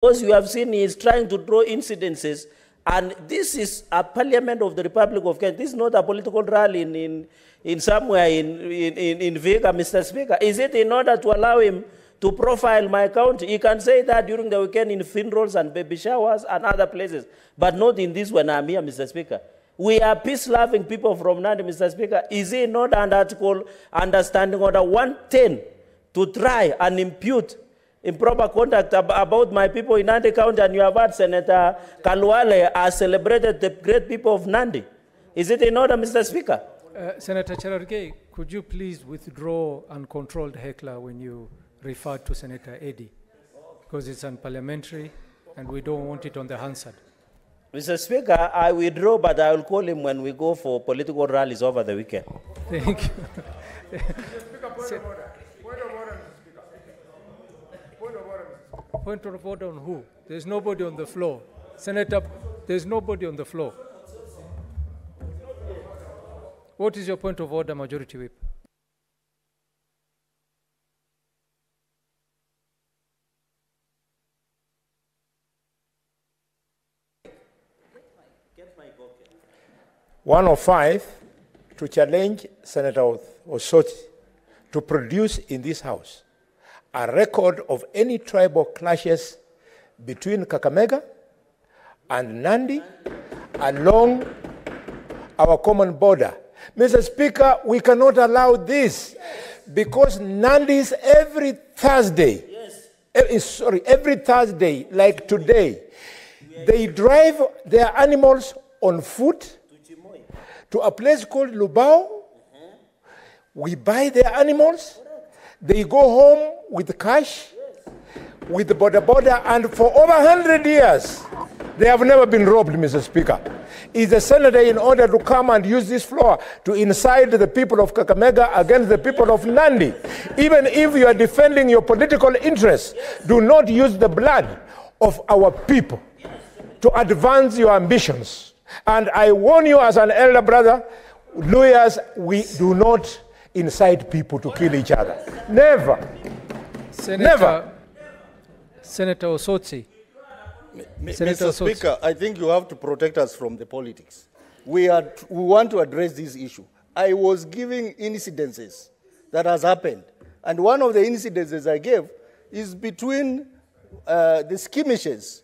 Because you have seen he is trying to draw incidences, and this is a parliament of the Republic of Kenya. This is not a political rally in somewhere in Viga, Mr. Speaker. Is it in order to allow him to profile my county? He can say that during the weekend in funerals and baby showers and other places, but not in this when I'm here, Mr. Speaker. We are peace-loving people from Nandi, Mr. Speaker. Is it not under Article Understanding Order 110 to try and impute improper conduct about my people in Nandi County, and you have had Senator Kalwale has celebrated the great people of Nandi? Is it in order, Mr. Speaker? Senator Cherargei, could you please withdraw uncontrolled heckler when you refer to Senator Eddy? Because it's unparliamentary and we don't want it on the Hansard. Mr. Speaker, I withdraw, but I will call him when we go for political rallies over the weekend. Thank you. Point of order on who? There's nobody on the floor. Senator, there's nobody on the floor. What is your point of order, Majority Whip? One of 5 to challenge Senator Osotsi to produce in this House a record of any tribal clashes between Kakamega and Nandi along our common border. Mr. Speaker, we cannot allow this because Nandis every Thursday, every Thursday, like today, they drive their animals on foot to a place called Lubao. We buy their animals. They go home with cash, with the border, and for over 100 years, they have never been robbed, Mr. Speaker. Is the senator in order to come and use this floor to incite the people of Kakamega against the people of Nandi? Even if you are defending your political interests, do not use the blood of our people to advance your ambitions. And I warn you as an elder brother, lawyers, we do not incite people to kill each other. Never. Never. Senator Osotsi. Mr. Speaker, I think you have to protect us from the politics. We want to address this issue. I was giving incidences that has happened. And one of the incidences I gave is between the skirmishes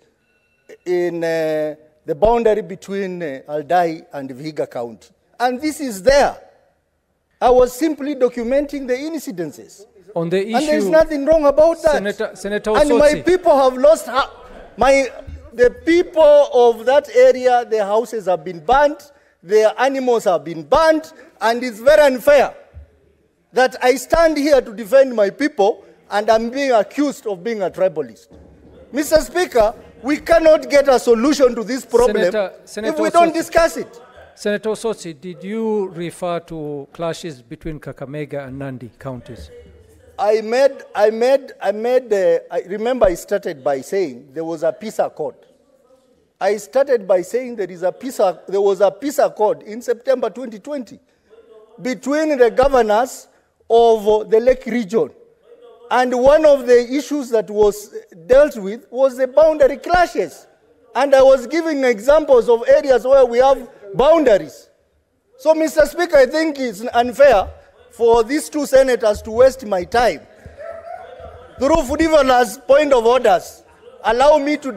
in the boundary between Aldai and Vihiga County. And this is there. I was simply documenting the incidences. On the issue, and there's nothing wrong about that. Senator and Osotsi. My people have lost, the people of that area, their houses have been burnt, their animals have been burnt, and it's very unfair that I stand here to defend my people and I'm being accused of being a tribalist. Mr. Speaker, we cannot get a solution to this problem if we don't discuss it. Senator Osotsi, did you refer to clashes between Kakamega and Nandi counties? I remember I started by saying there was a peace accord. I started by saying there was a peace accord in September 2020 between the governors of the Lake region. And one of the issues that was dealt with was the boundary clashes. And I was giving examples of areas where we have boundaries. So, Mr. Speaker, I think it's unfair for these two senators to waste my time. Through frivolous point of orders, allow me to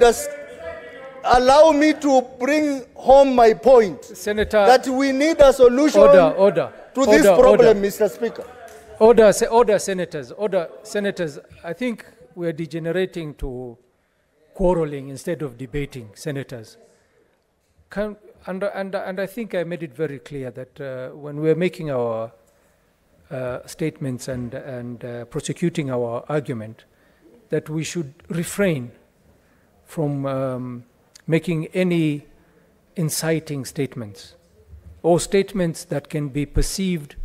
bring home my point. Senator, that we need a solution to this problem, Mr. Speaker. Order, senators. I think we are degenerating to quarreling instead of debating, senators. And I think I made it very clear that when we are making our statements and prosecuting our argument, that we should refrain from making any inciting statements or statements that can be perceived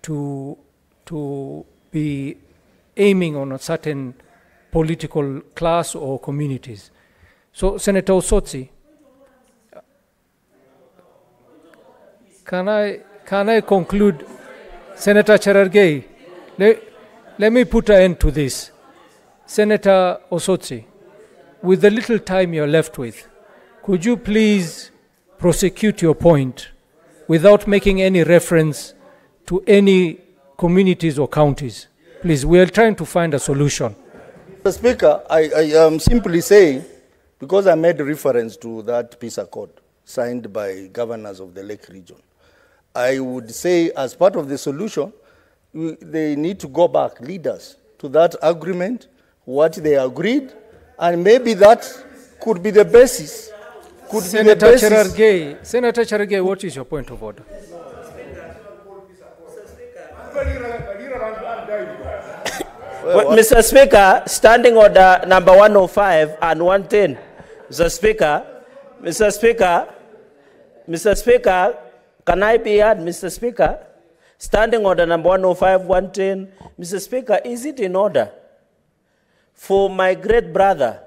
to be aiming on a certain political class or communities. So, Senator Osotsi, can I conclude? Senator Cherargei, let me put an end to this. Senator Osotsi, with the little time you're left with, could you please prosecute your point without making any reference to any communities or counties? Please, we are trying to find a solution. Mr. Speaker, I am simply saying, because I made reference to that peace accord signed by governors of the Lake region, I would say as part of the solution, they need to go back, leaders, to that agreement, what they agreed, and maybe that could be the basis. Senator Cherargei, what is your point of order? Well, Mr. Speaker, standing order number 105 and 110. Mr. Speaker, can I be heard, Mr. Speaker? Standing order number 105, 110. Mr. Speaker, is it in order for my great brother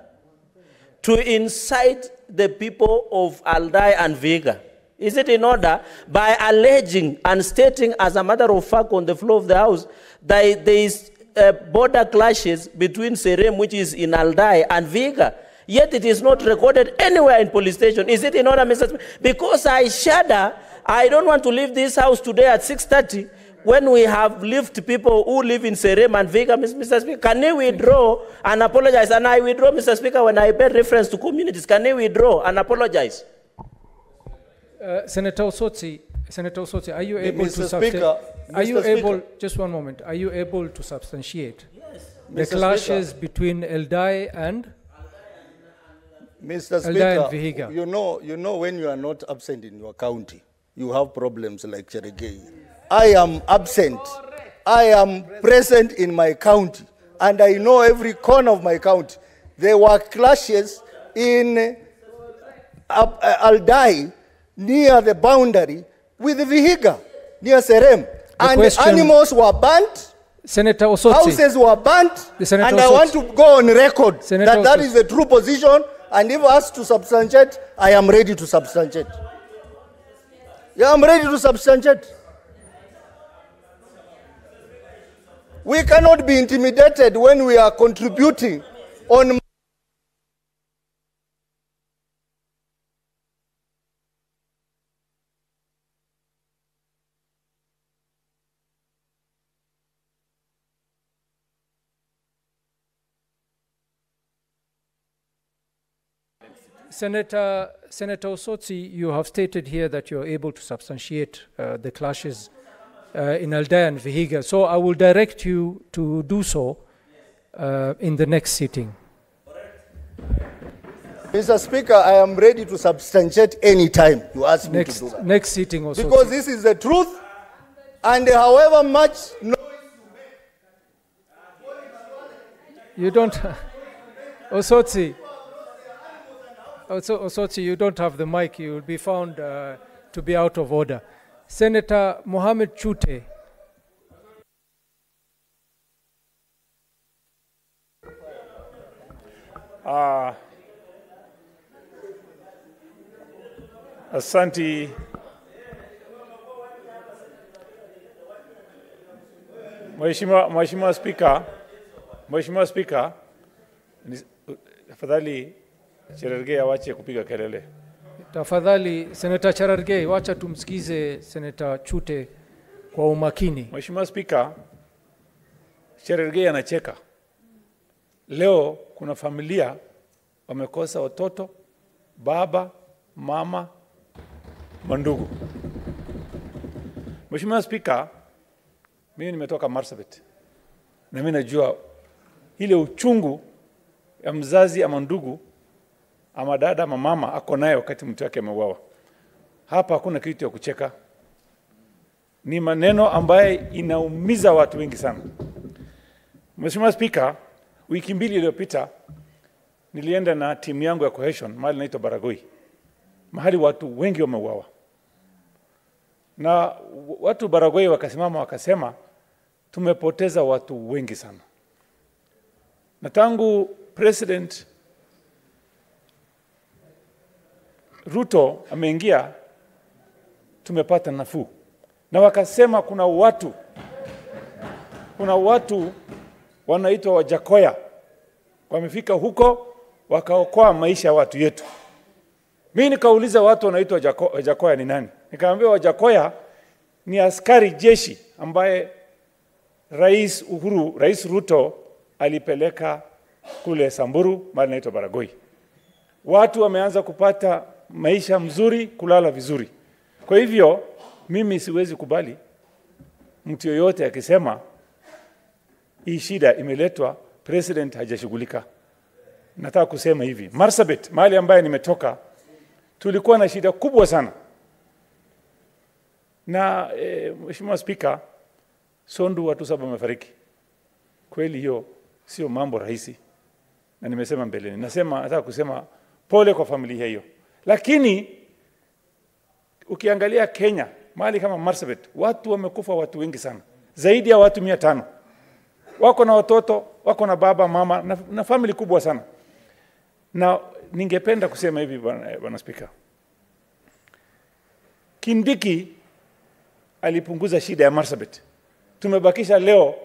to incite the people of Aldai and Vihiga? Is it in order by alleging and stating as a matter of fact on the floor of the House that there is border clashes between Serem, which is in Aldai, and Vihiga, yet it is not recorded anywhere in police station? Is it in order, Mr. Speaker? Because I shudder, I don't want to leave this house today at 6:30 when we have left people who live in Serem and Vihiga. Mr. Speaker, can you withdraw and apologize? And I withdraw, Mr. Speaker, when I made reference to communities. Can you withdraw and apologize? Senator Osotsi, are you able Mr. to Speaker, are you Mr. able, Speaker. just one moment, are you able to substantiate the Mr. clashes Speaker. between Eldai and Mr. Aldai and Speaker, Vihiga? you know when you are not absent in your county, you have problems like Cherargei. I am absent. I am present in my county, and I know every corner of my county. There were clashes in Aldai, near the boundary with Vihiga, near Serem. And animals were burnt, Senator Osotsi, houses were burnt, Senator and I Osotsi. want to go on record Senator that Osotsi. is the true position, and if asked to substantiate, I am ready to substantiate. Yeah, I'm ready to substantiate. We cannot be intimidated when we are contributing on Senator Osotsi, you have stated here that you're able to substantiate the clashes in Aldai and Vihiga. So I will direct you to do so in the next sitting. Mr. Speaker, I am ready to substantiate any time you ask me to do that. Next sitting, Osotsi. Because this is the truth, and however much you don't, Osotsi, you don't have the mic. You will be found to be out of order. Senator Mohammed Chute. Asante. Mheshimiwa Spika, tafadhali Cherargei awache kupiga kelele. Tafadhali Senator Cherargei, wacha tumsikize Senator Chute kwa umakini. Mheshimiwa Spika, Cherargei anacheka. Leo kuna familia wamekosa watoto, baba, mama, mandugu. Mheshimiwa Spika, mimi nimetoka Marsabit. Na mimi najua ile uchungu ya mzazi ama ndugu ama dada ama mama ako nayo wakati mtu wake ameuawa. Hapa hakuna kitu ya kucheka. Ni maneno ambaye inaumiza watu wengi sana. Mheshimiwa Spika, wiki mbili iliyopita nilienda na timu yangu ya cohesion mahali inaitwa Baragoi. Mahali watu wengi wameuawa. Na watu Baragoi wakasimama wakasema tumepoteza watu wengi sana. Na tangu President Ruto ameingia tumepata nafuu. Na wakasema kuna watu wanaitwa Wajakoya wamefika huko wakaokoa maisha ya watu yetu. Mimi nikauliza watu wanaitwa Wajakoya ni nani? Nikaambia Wajakoya ni askari jeshi ambaye Rais Ruto alipeleka kule Samburu, mahali naitwa Baragoi. Watu wameanza kupata maisha mzuri, kulala vizuri. Kwa hivyo mimi siwezi kubali mtu yoyote akisema hii shida imeletwa president hajashughulika. Nataka kusema hivi, Marsabit, mahali ambaye nimetoka, tulikuwa na shida kubwa sana. Na Mheshimiwa Speaker, Sondu watu 7 wamefariki. Kweli hiyo sio mambo rahisi. Na nimesema mbeleni. Nataka kusema pole kwa familia hiyo. Lakini ukiangalia Kenya, mahali kama Marsabit, watu wamekufa, watu wengi sana. Zaidi ya watu 500. Wako na watoto, wako na baba, mama na family kubwa sana. Na ningependa kusema hivi bwana Speaker. Kindiki alipunguza shida ya Marsabit. Tumebakisha leo